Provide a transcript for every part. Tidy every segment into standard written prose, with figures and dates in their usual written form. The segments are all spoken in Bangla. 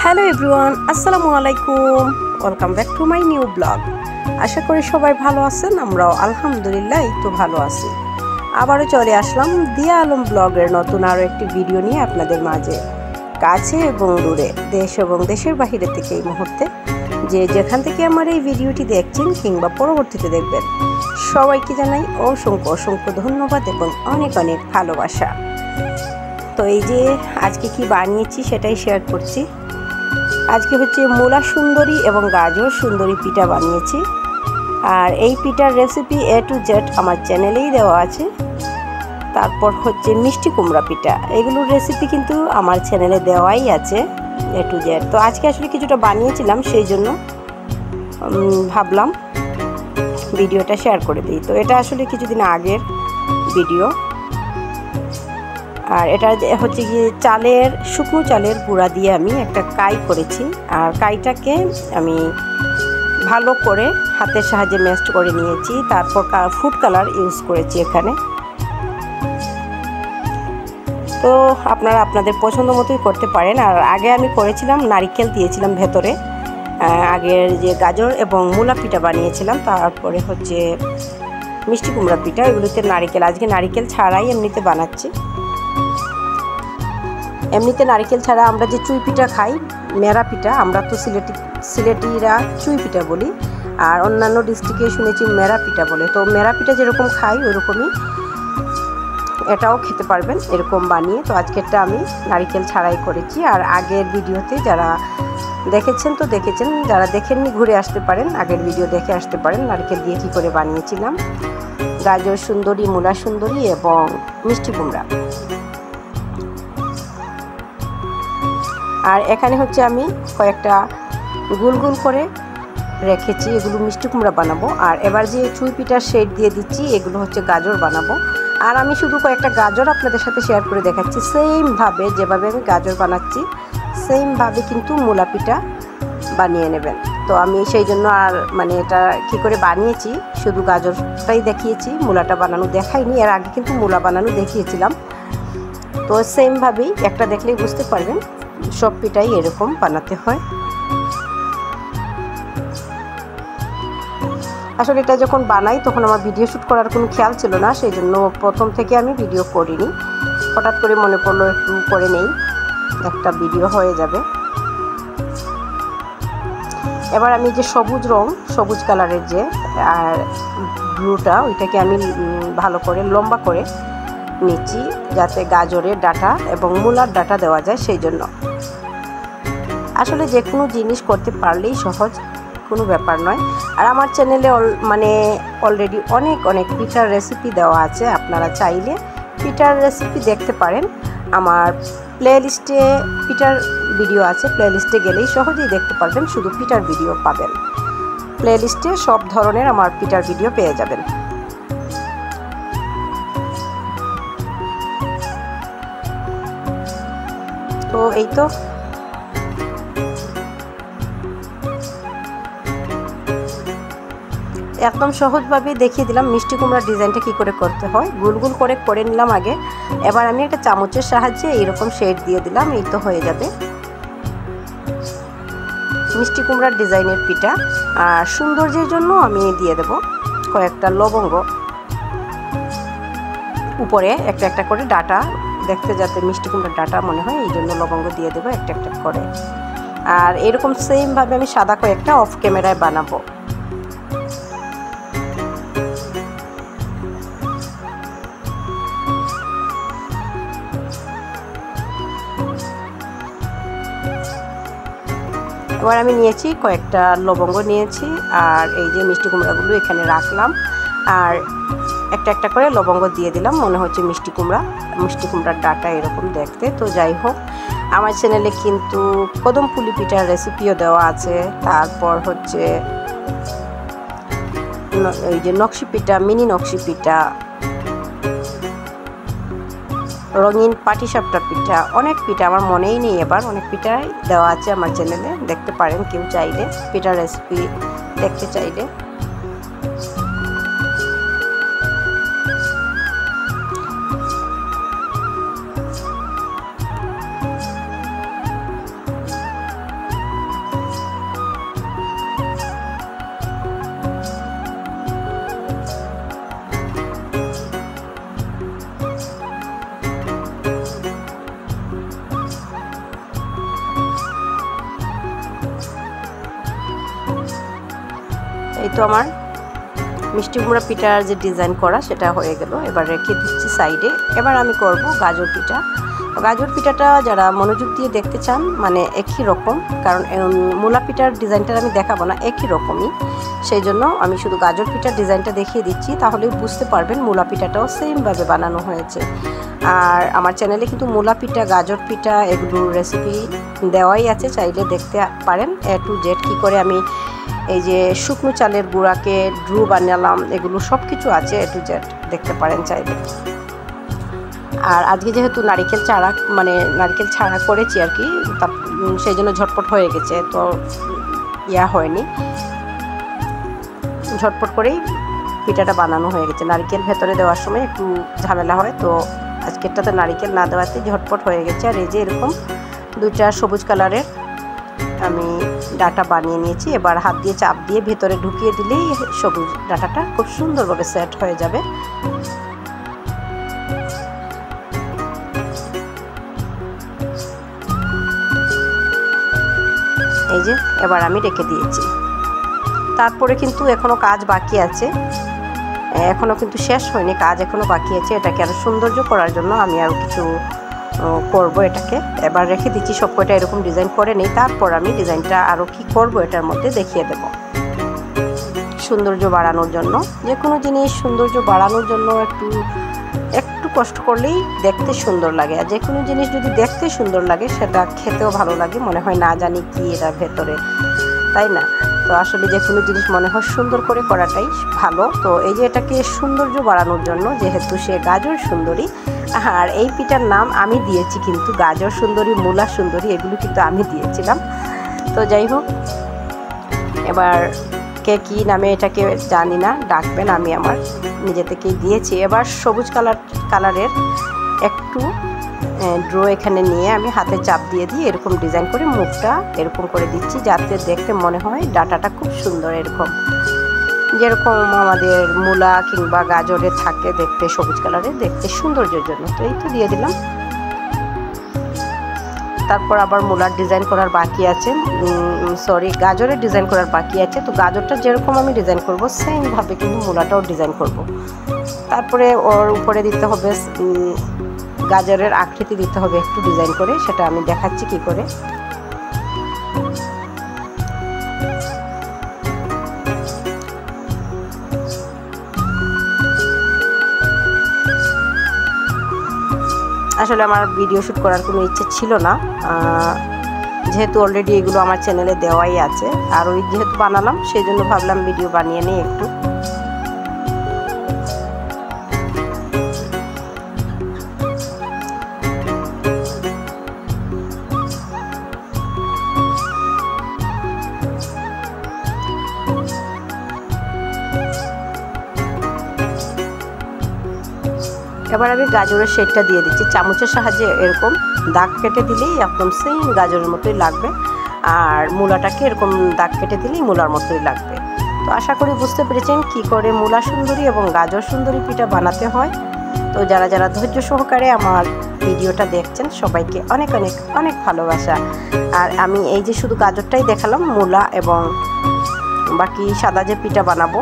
হ্যালো এভরিওয়ান, আসসালামু আলাইকুম। Welcome back to my new blog. আশা করি সবাই ভালো আছেন, আমরাও আলহামদুলিল্লাহ এই তো ভালো আছি। আবারও চলে আসলাম দিয়া আলম ব্লগের নতুন আরও একটি ভিডিও নিয়ে আপনাদের মাঝে। কাছে এবং দূরে, দেশ এবং দেশের বাহিরে থেকে এই মুহূর্তে যেখান থেকে আমার এই ভিডিওটি দেখছেন কিংবা পরবর্তীতে দেখবেন, সবাইকে জানাই অসংখ্য অসংখ্য ধন্যবাদ এবং অনেক অনেক ভালোবাসা। তো এই যে আজকে কি বানিয়েছি সেটাই শেয়ার করছি। আজকে হচ্ছে মূলা সুন্দরী এবং গাজর সুন্দরী পিঠা বানিয়েছি। আর এই পিঠার রেসিপি A to Z আমার চ্যানেলেই দেওয়া আছে। তারপর হচ্ছে মিষ্টি কুমড়া পিঠা, এগুলোর রেসিপি কিন্তু আমার চ্যানেলে দেওয়াই আছে A to Z। তো আজকে আসলে কিছুটা বানিয়েছিলাম, সেই জন্য ভাবলাম ভিডিওটা শেয়ার করে দিই। তো এটা আসলে কিছুদিন আগের ভিডিও। আর এটা হচ্ছে গিয়ে শুকনো চালের গুঁড়া দিয়ে আমি একটা কাই করেছি। আর কাইটাকে আমি ভালো করে হাতের সাহায্যে ম্যাশ করে নিয়েছি। তারপর ফুড কালার ইউজ করেছি এখানে। তো আপনারা আপনাদের পছন্দ মতোই করতে পারেন। আর আগে আমি করেছিলাম নারকেল দিয়েছিলাম ভেতরে, আগের যে গাজর এবং মূলা পিঠা বানিয়েছিলাম। তারপরে হচ্ছে মিষ্টি কুমড়া পিঠা, এগুলোতে নারকেল, আজকে নারকেল ছাড়াই এমনিতে বানাচ্ছি। এমনিতে নারকেল ছাড়া আমরা যে চুই পিঠা খাই, মেরা পিঠা, আমরা তো সিলেটিরা চুই পিঠা বলি, আর অন্যান্য ডিস্ট্রিক্টে শুনেছি মেরা পিঠা বলে। তো মেরা পিঠা যেরকম খাই ওইরকমই এটাও খেতে পারবেন এরকম বানিয়ে। তো আজকেরটা আমি নারকেল ছাড়াই করেছি। আর আগের ভিডিওতে যারা দেখেছেন তো দেখেছেন, যারা দেখেননি ঘুরে আসতে পারেন, আগের ভিডিও দেখে আসতে পারেন নারকেল দিয়ে কী করে বানিয়েছিলাম গাজর সুন্দরী, মূলা সুন্দরী এবং মিষ্টি কুমড়া। আর এখানে হচ্ছে আমি কয়েকটা গোল গোল করে রেখেছি, এগুলো মিষ্টি কুমড়া বানাবো। আর এবার যে চুই পিঠার শেড দিয়ে দিচ্ছি, এগুলো হচ্ছে গাজর বানাবো। আর আমি শুধু কয়েকটা গাজর আপনাদের সাথে শেয়ার করে দেখাচ্ছি। সেমভাবে যেভাবে আমি গাজর বানাচ্ছি সেমভাবে কিন্তু মূলা পিঠা বানিয়ে নেবেন। তো আমি সেই জন্য আর এটা কি করে বানিয়েছি শুধু গাজরটাই দেখিয়েছি, মূলাটা বানানো দেখাইনি। এর আগে কিন্তু মূলা বানানো দেখিয়েছিলাম। তো সেমভাবেই একটা দেখলেই বুঝতে পারবেন সব পিঠাই এরকম বানাতে হয়। আসলে এটা যখন বানাই তখন আমার ভিডিও শ্যুট করার কোনো খেয়াল ছিল না, সেই জন্য প্রথম থেকে আমি ভিডিও করিনি। হঠাৎ করে মনে পড়লো একটু করে নেই, একটা ভিডিও হয়ে যাবে। এবার আমি যে সবুজ কালারের যে আর ব্লুটা, ওইটাকে আমি ভালো করে লম্বা করে নিচ্ছি যাতে গাজরের ডাঁটা এবং মূলার ডাঁটা দেওয়া যায়, সেই জন্য। আসলে যে কোনো জিনিস করতে পারলেই সহজ, কোনো ব্যাপার নয়। আর আমার চ্যানেলে অলরেডি অনেক অনেক পিঠার রেসিপি দেওয়া আছে, আপনারা চাইলে পিঠার রেসিপি দেখতে পারেন। আমার প্লেলিস্টে পিঠার ভিডিও আছে, প্লেলিস্টে গেলেই সহজেই দেখতে পারবেন, শুধু পিঠার ভিডিও পাবেন। প্লেলিস্টে সব ধরনের আমার পিঠার ভিডিও পেয়ে যাবেন। তো এই তো একদম সহজভাবে দেখিয়ে দিলাম মিষ্টি কুমড়ার ডিজাইনটা কী করে করতে হয়। গোল গোল করে নিলাম আগে। এবার আমি একটা চামচের সাহায্যে এইরকম শেড দিয়ে দিলাম, এই তো হয়ে যাবে মিষ্টি কুমড়ার ডিজাইনের পিঠা। আর সৌন্দর্যের জন্য আমি দিয়ে দেব কয়েকটা লবঙ্গ, উপরে একটা একটা করে ডাঁটা, দেখতে যাতে মিষ্টি কুমড়ার ডাঁটা মনে হয়, এই জন্য লবঙ্গ দিয়ে দেবো একটা একটা করে। আর এরকম সেমভাবে আমি সাদা কয়েকটা অফ ক্যামেরায় বানাবো। এবার আমি নিয়েছি কয়েকটা লবঙ্গ নিয়েছি, আর এই যে মিষ্টি কুমড়াগুলো এখানে রাখলাম। আর একটা একটা করে লবঙ্গ দিয়ে দিলাম, মনে হচ্ছে মিষ্টি কুমড়ার ডাঁটা এরকম দেখতে। তো যাই হোক, আমার চ্যানেলে কিন্তু কদম পুলি পিঠার রেসিপিও দেওয়া আছে। তারপর হচ্ছে এই যে নকশি পিঠা, মিনি নকশি পিঠা, রঙিন পাটিসাপটা পিঠা, অনেক পিঠা আমার মনেই নেই, এবার অনেক পিঠাই দেওয়া আছে আমার চ্যানেলে, দেখতে পারেন কেউ চাইলে, পিঠার রেসিপি দেখতে চাইলে। এই তো আমার মিষ্টি কুমড়া পিঠার যে ডিজাইন করা সেটা হয়ে গেল। এবার রেখে দিচ্ছি সাইডে। এবার আমি করব গাজর পিঠা। গাজর পিঠাটা যারা মনোযোগ দিয়ে দেখতে চান মানে একই রকম, কারণ মূলা পিঠার ডিজাইনটা আমি দেখাবো না, একই রকমই, সেই জন্য আমি শুধু গাজর পিঠার ডিজাইনটা দেখিয়ে দিচ্ছি, তাহলেই বুঝতে পারবেন মূলা পিঠাটাও সেমভাবে বানানো হয়েছে। আর আমার চ্যানেলে কিন্তু মূলা পিঠা, গাজর পিঠা এগুলোর রেসিপি দেওয়াই আছে, চাইলে দেখতে পারেন। A to Z কী করে আমি এই যে শুকনো চালের গুঁড়াকে ড্রু বানালাম, এগুলো সব কিছু আছে A to Z, দেখতে পারেন চাইলে। আর আজকে যেহেতু নারকেল ছাড়া করেছি আর কি, সেই জন্য ঝটপট হয়ে গেছে, তো হয়নি, ঝটপট করেই পিঠাটা বানানো হয়ে গেছে। নারকেল ভেতরে দেওয়ার সময় একটু ঝামেলা হয়, তো আজকেরটাতে নারকেল না দেওয়াতে ঝটপট হয়ে গেছে। আর এই যে এরকম দুইটা সবুজ কালারের আমি ডাটা বানিয়ে নিয়েছি। এবার হাত দিয়ে চাপ দিয়ে ভেতরে ঢুকিয়ে দিলেই সবুজ ডাটাটা খুব সুন্দরভাবে সেট হয়ে যাবে। এই যে এবার আমি রেখে দিয়েছি। তারপরে কিন্তু এখনও কাজ বাকি আছে, এখনও কিন্তু শেষ হয়নি, কাজ এখনও বাকি আছে। এটাকে আরও সৌন্দর্য করার জন্য আমি আরও কিছু করব এটাকে। এবার রেখে দিচ্ছি, সব কয়টা এরকম ডিজাইন করে নিই, তারপর আমি ডিজাইনটা আরও কি করব এটার মধ্যে দেখিয়ে দেব। সৌন্দর্য বাড়ানোর জন্য, যে কোনো জিনিস সৌন্দর্য বাড়ানোর জন্য একটু কষ্ট করলেই দেখতে সুন্দর লাগে। আর যে কোনো জিনিস যদি দেখতে সুন্দর লাগে সেটা খেতেও ভালো লাগে, মনে হয় না জানি কি এটা ভেতরে, তাই না? তো আসলে যে কোনো জিনিস মনে হয় সুন্দর করে করাটাই ভালো। তো এই যে এটাকে সৌন্দর্য বাড়ানোর জন্য, যেহেতু সে গাজর সুন্দরী, আর এই পিঠার নাম আমি দিয়েছি কিন্তু গাজর সুন্দরী, মূলা সুন্দরী, এগুলো কিন্তু আমি দিয়েছিলাম। তো যাই হোক, এবার কে কী নামে এটাকে জানি না ডাকবেন, আমি আমার নিজে থেকেই দিয়েছি। এবার সবুজ কালারের একটু ড্রো এখানে নিয়ে আমি হাতে চাপ দিয়ে এরকম ডিজাইন করে মুখটা এরকম করে দিচ্ছি, যাতে দেখতে মনে হয় ডাটাটা খুব সুন্দর, এরকম যেরকম আমাদের মূলা কিংবা গাজরে থাকে দেখতে, সবুজ কালারের দেখতে সৌন্দর্যের জন্য। তো এই তো দিয়ে দিলাম। তারপর আবার মূলার ডিজাইন করার বাকি আছে, গাজরের ডিজাইন করার বাকি আছে। তো গাজরটা যেরকম আমি ডিজাইন করব সেমভাবে কিন্তু মূলাটাও ডিজাইন করব। তারপরে ওর উপরে দিতে হবে গাজরের আকৃতি দিতে হবে একটু ডিজাইন করে, সেটা আমি দেখাচ্ছি কি করে। আসলে আমার ভিডিও শ্যুট করার কোনো ইচ্ছে ছিল না, যেহেতু অলরেডি এগুলো আমার চ্যানেলে দেওয়াই আছে। আর ওই যেহেতু বানালাম সেই জন্য ভাবলাম ভিডিও বানিয়ে নিই একটু। এবার আমি গাজরের শেডটা দিয়ে দিচ্ছি চামচের সাহায্যে, এরকম দাগ কেটে দিলেই একদম সেম গাজরের মতোই লাগবে। আর মূলাটাকে এরকম দাগ কেটে দিলেই মূলার মতোই লাগবে। তো আশা করি বুঝতে পেরেছেন কি করে মূলা সুন্দরী এবং গাজর সুন্দরী পিঠা বানাতে হয়। তো যারা যারা ধৈর্য সহকারে আমার ভিডিওটা দেখছেন সবাইকে অনেক অনেক অনেক ভালোবাসা। আর আমি এই যে শুধু গাজরটাই দেখালাম, মূলা এবং বাকি সাদা যে পিঠা বানাবো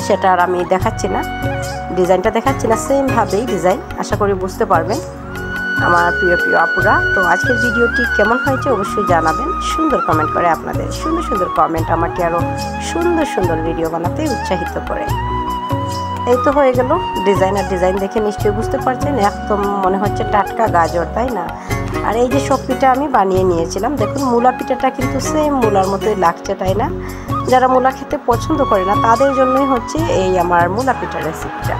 সেটা আর আমি দেখাচ্ছি না, ডিজাইনটা দেখাচ্ছি না, সেমভাবেই ডিজাইন। আশা করি বুঝতে পারবেন আমার প্রিয় আপুরা। তো আজকের ভিডিওটি কেমন হয়েছে অবশ্যই জানাবেন, সুন্দর কমেন্ট করে। আপনাদের সুন্দর সুন্দর কমেন্ট আমাকে আরও সুন্দর সুন্দর ভিডিও বানাতে উৎসাহিত করে। এই তো হয়ে গেল ডিজাইন। আর ডিজাইন দেখে নিশ্চয়ই বুঝতে পারছেন একদম মনে হচ্ছে টাটকা গাজর, তাই না? আর এই যে সব পিঠা আমি বানিয়ে নিয়েছিলাম, দেখুন মূলা পিঠাটা কিন্তু সেম মূলার মতোই লাগছে, তাই না? যারা মূলা খেতে পছন্দ করে না তাদের জন্যই হচ্ছে এই আমার মূলা পিঠার রেসিপিটা।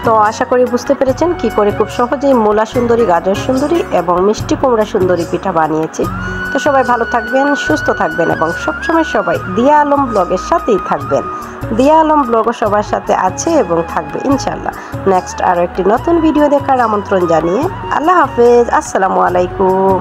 তো আশা করি বুঝতে পেরেছেন কি করে খুব সহজেই মূলা সুন্দরী, গাজর সুন্দরী এবং মিষ্টি কুমড়া সুন্দরী পিঠা বানিয়েছি। তো সবাই ভালো থাকবেন, সুস্থ থাকবেন এবং সবসময় সবাই দিয়া আলম ব্লগের সাথেই থাকবেন। দিয়া আলম ব্লগও সবার সাথে আছে এবং থাকবে ইনশাল্লাহ। নেক্সট আরও একটি নতুন ভিডিও দেখার আমন্ত্রণ জানিয়ে আল্লাহ হাফেজ, আসসালামু আলাইকুম।